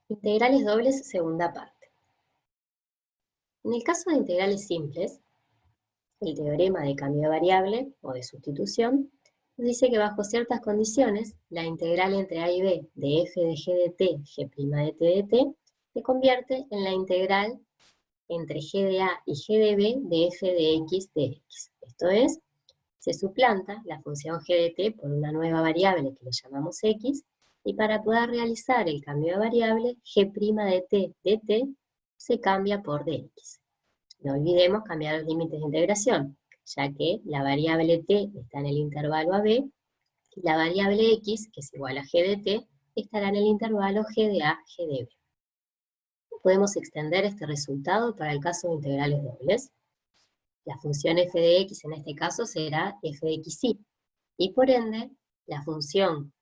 Integrales dobles, segunda parte. En el caso de integrales simples, el teorema de cambio de variable o de sustitución nos dice que bajo ciertas condiciones, la integral entre a y b de f de g de t, g' de t de t, se convierte en la integral entre g de a y g de b de f de x de x. Esto es, se suplanta la función g de t por una nueva variable que le llamamos x, y para poder realizar el cambio de variable, g' de t se cambia por dx. No olvidemos cambiar los límites de integración, ya que la variable t está en el intervalo a b, y la variable x, que es igual a g de t, estará en el intervalo g de a, g de b. Podemos extender este resultado para el caso de integrales dobles. La función f de x en este caso será f de xy, y por ende, la función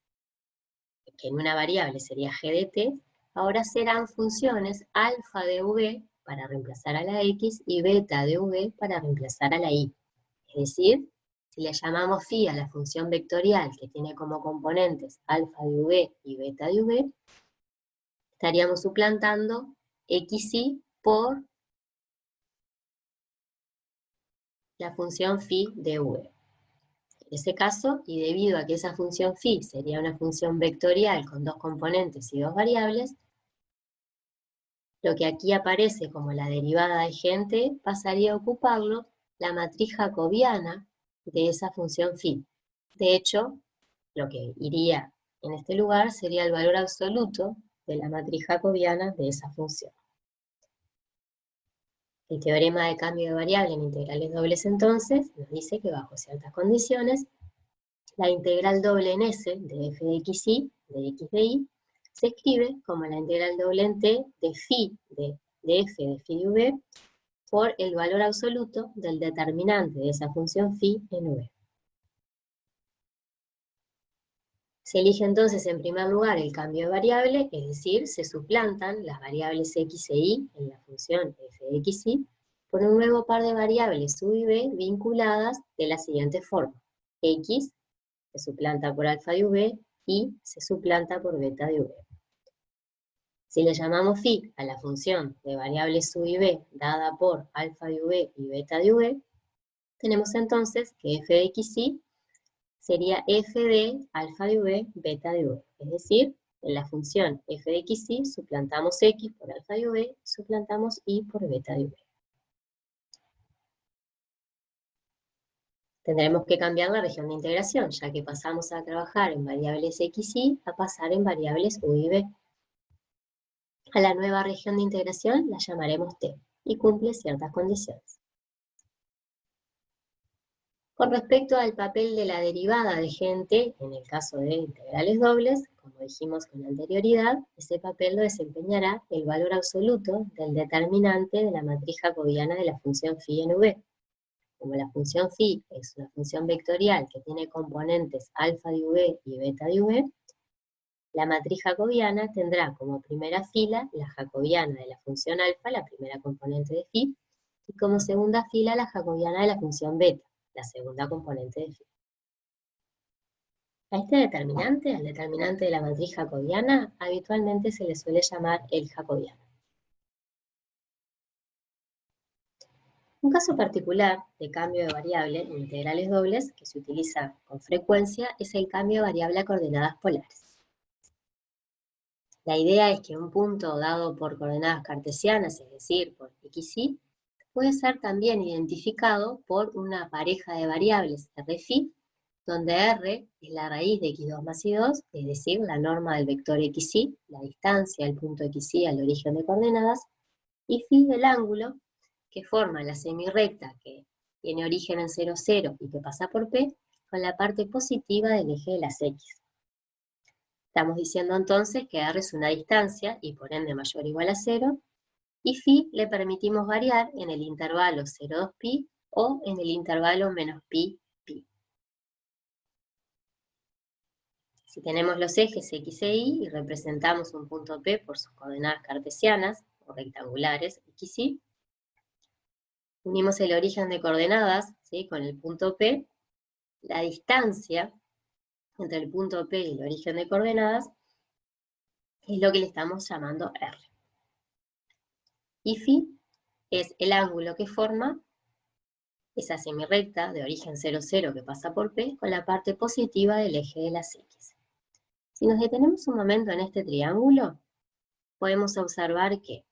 que en una variable sería g de t, ahora serán funciones alfa de v para reemplazar a la x y beta de v para reemplazar a la y. Es decir, si le llamamos phi a la función vectorial que tiene como componentes alfa de v y beta de v, estaríamos suplantando xy por la función phi de v. En ese caso, y debido a que esa función phi sería una función vectorial con dos componentes y dos variables, lo que aquí aparece como la derivada de g en t pasaría a ocuparlo la matriz jacobiana de esa función phi. De hecho, lo que iría en este lugar sería el valor absoluto de la matriz jacobiana de esa función. El teorema de cambio de variable en integrales dobles entonces nos dice que bajo ciertas condiciones la integral doble en S de f de xy, de x de y, se escribe como la integral doble en t de phi de f de phi de v por el valor absoluto del determinante de esa función phi en v. Se elige entonces en primer lugar el cambio de variable, es decir, se suplantan las variables x e y en la función f de xy por un nuevo par de variables u y b vinculadas de la siguiente forma. X se suplanta por alfa de v y se suplanta por beta de v. Si le llamamos phi a la función de variables u y b dada por alfa de v y beta de v, tenemos entonces que f de xy sería f de alfa de v, beta de v. Es decir, en la función f de xy suplantamos x por alfa de v y suplantamos y por beta de v. Tendremos que cambiar la región de integración, ya que pasamos a trabajar en variables x y a pasar en variables u y b. A la nueva región de integración la llamaremos t, y cumple ciertas condiciones. Con respecto al papel de la derivada de g en t, en el caso de integrales dobles, como dijimos con anterioridad, ese papel lo desempeñará el valor absoluto del determinante de la matriz jacobiana de la función phi en v. Como la función phi es una función vectorial que tiene componentes alfa de v y beta de v, la matriz jacobiana tendrá como primera fila la jacobiana de la función alfa, la primera componente de phi, y como segunda fila la jacobiana de la función beta, la segunda componente de phi. A este determinante, al determinante de la matriz jacobiana, habitualmente se le suele llamar el jacobiano. Un caso particular de cambio de variable en integrales dobles que se utiliza con frecuencia es el cambio de variable a coordenadas polares. La idea es que un punto dado por coordenadas cartesianas, es decir, por x, y, puede ser también identificado por una pareja de variables r', donde r es la raíz de x2 más y2, es decir, la norma del vector xy, la distancia del punto xy al origen de coordenadas, y phi el ángulo que forma la semirrecta que tiene origen en 0, 0 y que pasa por P, con la parte positiva del eje de las X. Estamos diciendo entonces que R es una distancia y por ende mayor o igual a 0, y phi le permitimos variar en el intervalo 0,2pi o en el intervalo menos pi, pi. Si tenemos los ejes X e Y y representamos un punto P por sus coordenadas cartesianas o rectangulares X, Y, unimos el origen de coordenadas, ¿sí?, con el punto P, la distancia entre el punto P y el origen de coordenadas es lo que le estamos llamando R. Y phi es el ángulo que forma esa semirrecta de origen 0, 0 que pasa por P con la parte positiva del eje de las X. Si nos detenemos un momento en este triángulo, podemos observar que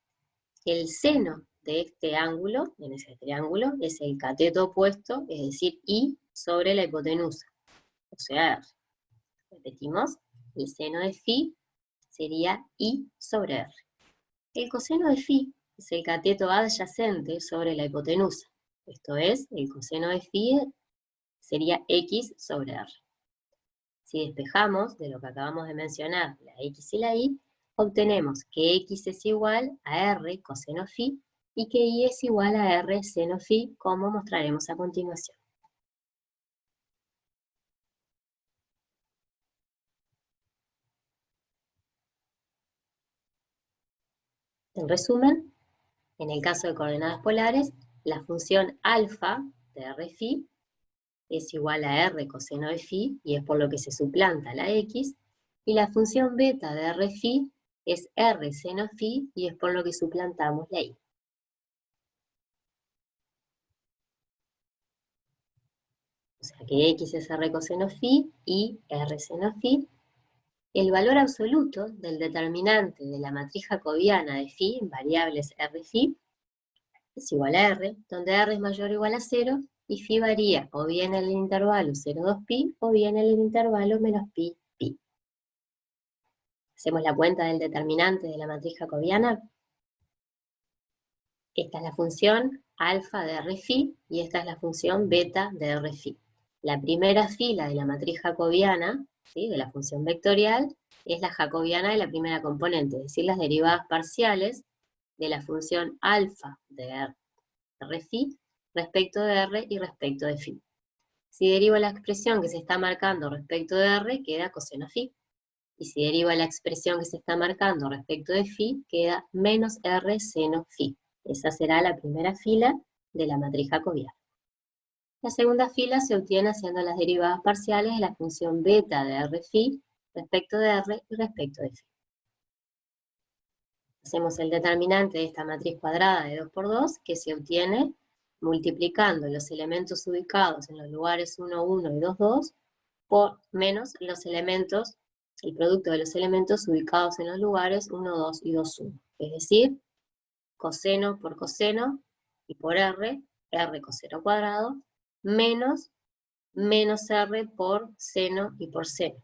el seno de este ángulo, en ese triángulo, es el cateto opuesto, es decir, I sobre la hipotenusa, o sea, R. Repetimos, el seno de phi sería I sobre R. El coseno de phi es el cateto adyacente sobre la hipotenusa, esto es, el coseno de phi sería X sobre R. Si despejamos de lo que acabamos de mencionar, la X y la Y, obtenemos que X es igual a R coseno phi y que Y es igual a R seno phi, como mostraremos a continuación. En resumen, en el caso de coordenadas polares, la función alfa de R phi es igual a R coseno de phi, y es por lo que se suplanta la X, y la función beta de R phi es R seno phi, y es por lo que suplantamos la Y. O sea que X es R coseno phi y R seno phi. El valor absoluto del determinante de la matriz jacobiana de phi en variables R phi es igual a R, donde R es mayor o igual a 0, y phi varía o bien en el intervalo 0,2pi o bien en el intervalo menos pi, pi. Hacemos la cuenta del determinante de la matriz jacobiana. Esta es la función alfa de R phi y esta es la función beta de R phi. La primera fila de la matriz jacobiana, ¿sí?, de la función vectorial, es la jacobiana de la primera componente, es decir, las derivadas parciales de la función alfa de R phi respecto de R y respecto de phi. Si derivo la expresión que se está marcando respecto de R, queda coseno phi. Y si derivo la expresión que se está marcando respecto de phi, queda menos R seno phi. Esa será la primera fila de la matriz jacobiana. La segunda fila se obtiene haciendo las derivadas parciales de la función beta de R phi respecto de R y respecto de phi. Hacemos el determinante de esta matriz cuadrada de 2 por 2, que se obtiene multiplicando los elementos ubicados en los lugares 1, 1 y 2, 2, por menos los elementos, el producto de los elementos ubicados en los lugares 1, 2 y 2, 1. Es decir, coseno por coseno y por R, R coseno cuadrado, menos R por seno y por seno.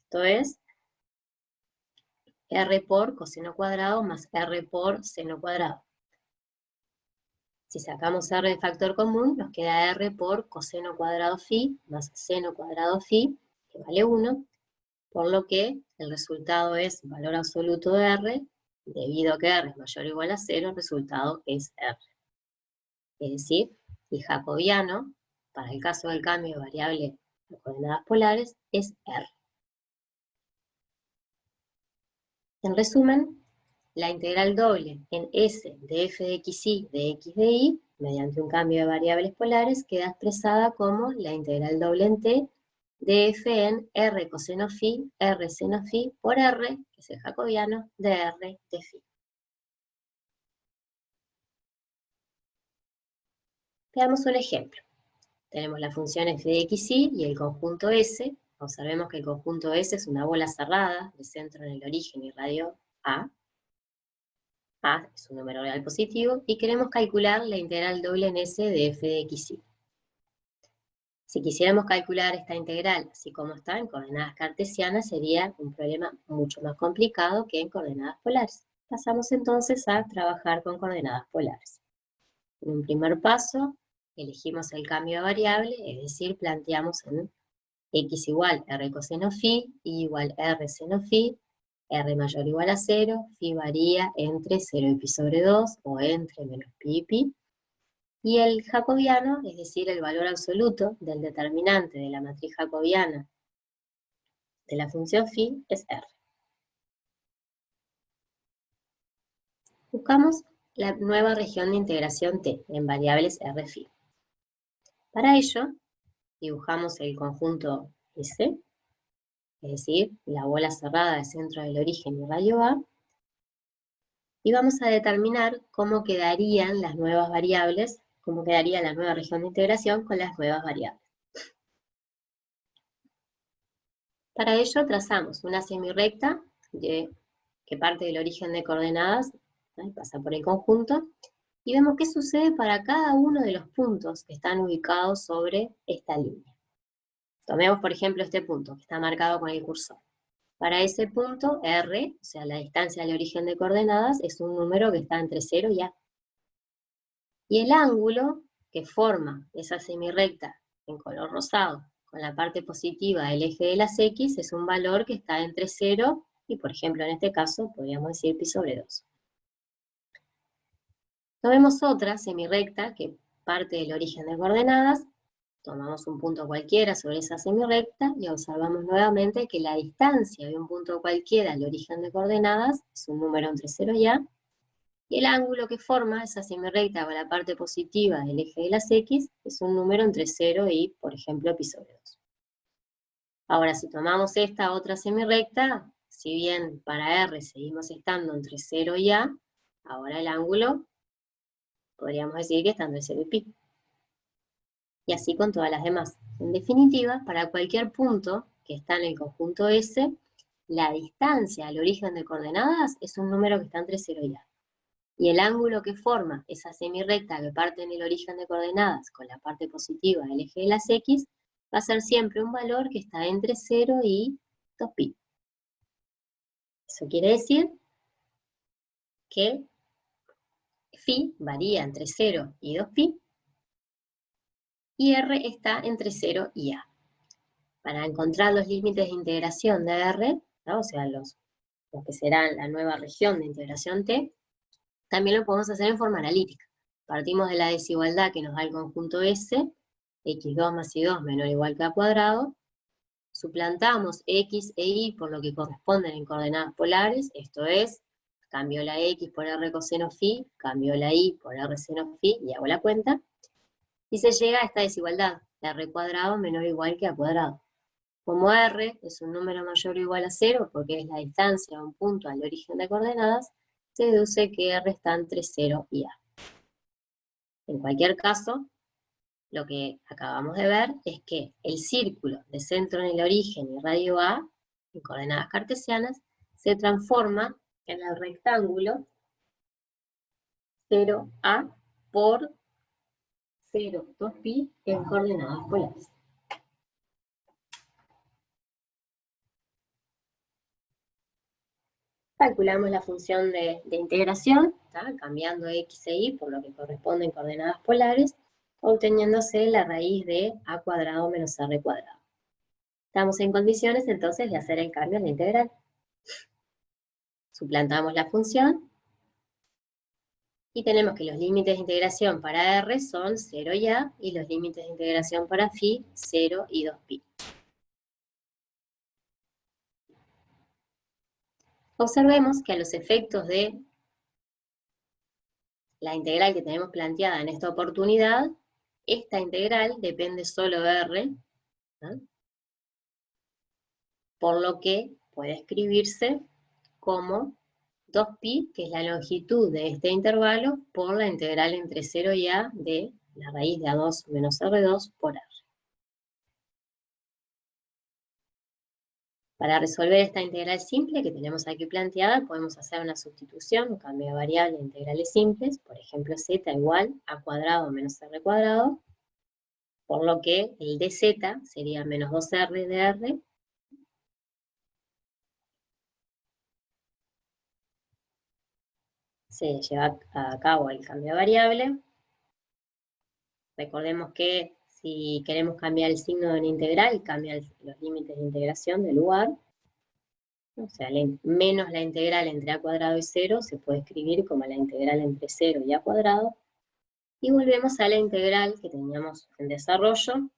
Esto es R por coseno cuadrado más R por seno cuadrado. Si sacamos R de factor común, nos queda R por coseno cuadrado phi más seno cuadrado phi, que vale 1, por lo que el resultado es valor absoluto de R, debido a que R es mayor o igual a 0, el resultado es R. Es decir, el jacobiano, para el caso del cambio de variable de coordenadas polares, es R. En resumen, la integral doble en S de f de xy de x de y, mediante un cambio de variables polares, queda expresada como la integral doble en t de f en r coseno phi, r seno phi por r, que es el jacobiano, de r de phi. Veamos un ejemplo. Tenemos la función f de xy y el conjunto S. Observemos que el conjunto S es una bola cerrada, de centro en el origen y radio A. A es un número real positivo, y queremos calcular la integral doble en S de f de xy. Si quisiéramos calcular esta integral, así como está en coordenadas cartesianas, sería un problema mucho más complicado que en coordenadas polares. Pasamos entonces a trabajar con coordenadas polares. En un primer paso, elegimos el cambio de variable, es decir, planteamos en x igual r coseno phi, y igual r seno phi, r mayor o igual a 0, phi varía entre 0 y pi sobre 2, o entre menos pi y pi, y el jacobiano, es decir, el valor absoluto del determinante de la matriz jacobiana de la función phi, es R. Buscamos la nueva región de integración T en variables R phi. Para ello, dibujamos el conjunto S, es decir, la bola cerrada del centro del origen y radio A, y vamos a determinar cómo quedarían las nuevas variables, cómo quedaría la nueva región de integración con las nuevas variables. Para ello trazamos una semirrecta que parte del origen de coordenadas, pasa por el conjunto, y vemos qué sucede para cada uno de los puntos que están ubicados sobre esta línea. Tomemos, por ejemplo, este punto, que está marcado con el cursor. Para ese punto, R, o sea, la distancia del origen de coordenadas, es un número que está entre 0 y A. Y el ángulo que forma esa semirrecta en color rosado con la parte positiva del eje de las X es un valor que está entre 0 y, por ejemplo, en este caso, podríamos decir pi sobre 2. Tomemos otra semirrecta que parte del origen de coordenadas, tomamos un punto cualquiera sobre esa semirrecta y observamos nuevamente que la distancia de un punto cualquiera al origen de coordenadas es un número entre 0 y A, y el ángulo que forma esa semirrecta con la parte positiva del eje de las X es un número entre 0 y, por ejemplo, pi sobre 2. Ahora, si tomamos esta otra semirrecta, si bien para R seguimos estando entre 0 y A, ahora el ángulo podríamos decir que está entre 0 y pi. Y así con todas las demás. En definitiva, para cualquier punto que está en el conjunto S, la distancia al origen de coordenadas es un número que está entre 0 y A. Y el ángulo que forma esa semirrecta que parte en el origen de coordenadas con la parte positiva del eje de las X va a ser siempre un valor que está entre 0 y 2pi. Eso quiere decir que phi varía entre 0 y 2pi y R está entre 0 y A. Para encontrar los límites de integración de R, ¿no? O sea, los que serán la nueva región de integración T, también lo podemos hacer en forma analítica. Partimos de la desigualdad que nos da el conjunto S, x2 más y2 menor o igual que a cuadrado, suplantamos x e y por lo que corresponden en coordenadas polares, esto es, cambio la x por r coseno phi, cambio la y por r seno phi y hago la cuenta, y se llega a esta desigualdad, r cuadrado menor o igual que a cuadrado. Como R es un número mayor o igual a 0, porque es la distancia de un punto al origen de coordenadas, se deduce que R está entre 0 y A. En cualquier caso, lo que acabamos de ver es que el círculo de centro en el origen y radio A, en coordenadas cartesianas, se transforma en el rectángulo 0A por 0, 2pi en coordenadas polares. Calculamos la función de integración, ¿tá? Cambiando x e y por lo que corresponde en coordenadas polares, obteniéndose la raíz de a cuadrado menos r cuadrado. Estamos en condiciones entonces de hacer el cambio en la integral. Suplantamos la función y tenemos que los límites de integración para r son 0 y a, y los límites de integración para phi 0 y 2pi. Observemos que a los efectos de la integral que tenemos planteada en esta oportunidad, esta integral depende solo de r, ¿no? Por lo que puede escribirse como 2pi, que es la longitud de este intervalo, por la integral entre 0 y a de la raíz de a2 menos r2 por r. Para resolver esta integral simple que tenemos aquí planteada, podemos hacer una sustitución, un cambio de variable en integrales simples, por ejemplo z igual a cuadrado menos r cuadrado, por lo que el dz sería menos 2r de r, se lleva a cabo el cambio de variable. Recordemos que si queremos cambiar el signo de una integral, cambia los límites de integración de lugar. O sea, menos la integral entre a cuadrado y 0 se puede escribir como la integral entre 0 y a cuadrado. Y volvemos a la integral que teníamos en desarrollo,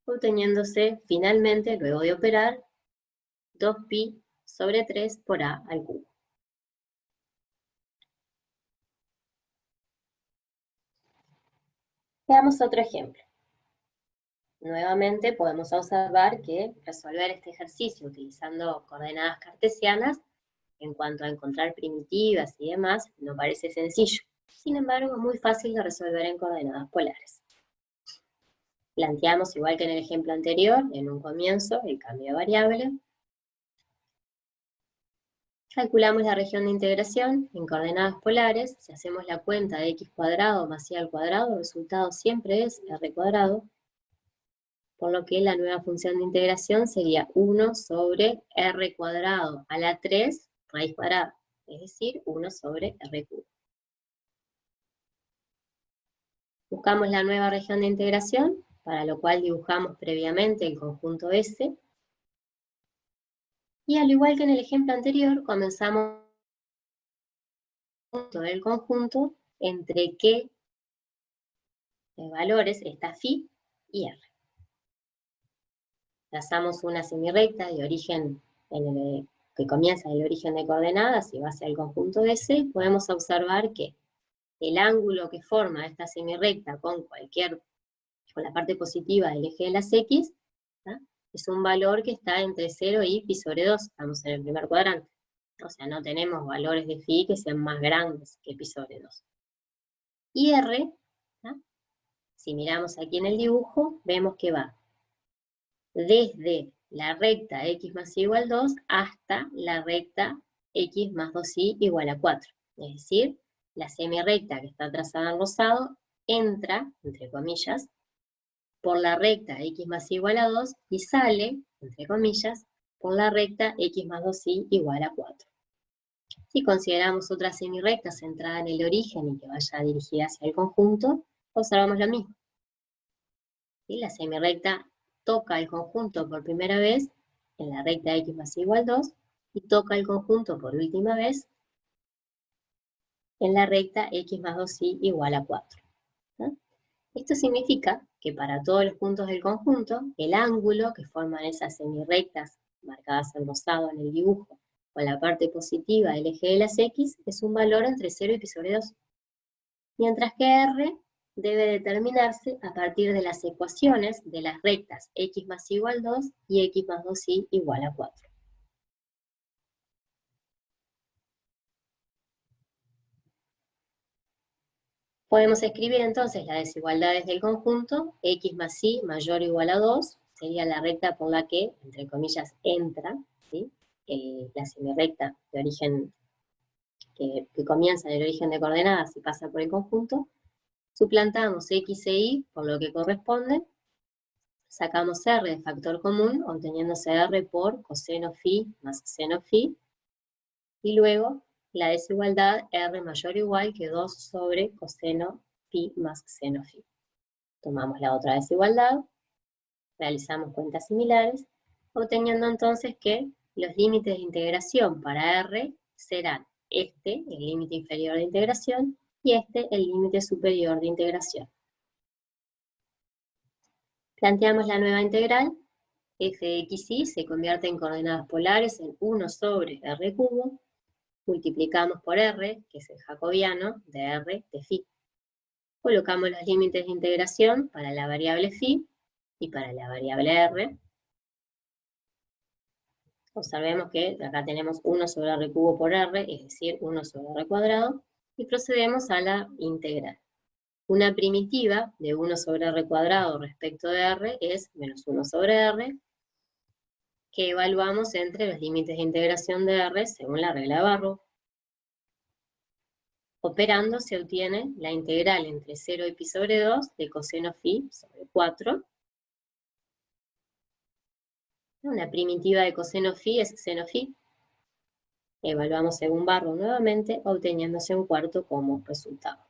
obteniéndose finalmente, luego de operar, 2pi sobre 3 por a al cubo. Veamos otro ejemplo. Nuevamente podemos observar que resolver este ejercicio utilizando coordenadas cartesianas, en cuanto a encontrar primitivas y demás, no parece sencillo. Sin embargo, es muy fácil de resolver en coordenadas polares. Planteamos, igual que en el ejemplo anterior, en un comienzo, el cambio de variable. Calculamos la región de integración en coordenadas polares. Si hacemos la cuenta de x cuadrado más y al cuadrado, el resultado siempre es r cuadrado, por lo que la nueva función de integración sería 1 sobre r cuadrado a la 3 raíz cuadrada, es decir, 1 sobre r cubo. Buscamos la nueva región de integración, para lo cual dibujamos previamente el conjunto S. Y al igual que en el ejemplo anterior, comenzamos el conjunto entre qué valores está phi y r. Trazamos una semirrecta de origen que comienza en el origen de coordenadas y va hacia el conjunto S. Podemos observar que el ángulo que forma esta semirrecta con la parte positiva del eje de las X, ¿tá? Es un valor que está entre 0 y pi sobre 2, estamos en el primer cuadrante. O sea, no tenemos valores de phi que sean más grandes que pi sobre 2. Y R, ¿tá? Si miramos aquí en el dibujo, vemos que va desde la recta x más y igual 2 hasta la recta x más 2y igual a 4. Es decir, la semirrecta que está trazada en rosado entra, entre comillas, por la recta x más y igual a 2 y sale, entre comillas, por la recta x más 2y igual a 4. Si consideramos otra semirrecta centrada en el origen y que vaya dirigida hacia el conjunto, observamos lo mismo. ¿Sí? La semirrecta toca el conjunto por primera vez en la recta x más y igual 2 y toca el conjunto por última vez en la recta x más 2y igual a 4. ¿No? Esto significa que para todos los puntos del conjunto, el ángulo que forman esas semirrectas marcadas en rosado en el dibujo con la parte positiva del eje de las X es un valor entre 0 y pi sobre 2. Mientras que R debe determinarse a partir de las ecuaciones de las rectas x más igual 2 y x más 2y igual a 4. Podemos escribir entonces las desigualdades del conjunto. X más y mayor o igual a 2 sería la recta por la que, entre comillas, entra, ¿sí? La semirrecta de origen que comienza en el origen de coordenadas y pasa por el conjunto. Suplantamos x e y por lo que corresponde. Sacamos r de factor común, obteniéndose r por coseno phi más seno phi. Y luego la desigualdad r mayor o igual que 2 sobre coseno phi más seno phi. Tomamos la otra desigualdad, realizamos cuentas similares, obteniendo entonces que los límites de integración para r serán este, el límite inferior de integración, y este, el límite superior de integración. Planteamos la nueva integral. F de x y se convierte en coordenadas polares en 1 sobre r cubo. Multiplicamos por r, que es el jacobiano, de r de phi. Colocamos los límites de integración para la variable phi y para la variable r. Observemos que acá tenemos 1 sobre r cubo por r, es decir, 1 sobre r cuadrado, y procedemos a la integral. Una primitiva de 1 sobre r cuadrado respecto de r es menos 1 sobre r, que evaluamos entre los límites de integración de r según la regla de Barrow. Operando se obtiene la integral entre 0 y pi sobre 2 de coseno phi sobre 4. Una primitiva de coseno phi es seno phi. Evaluamos según Barrow nuevamente, obteniéndose un cuarto como resultado.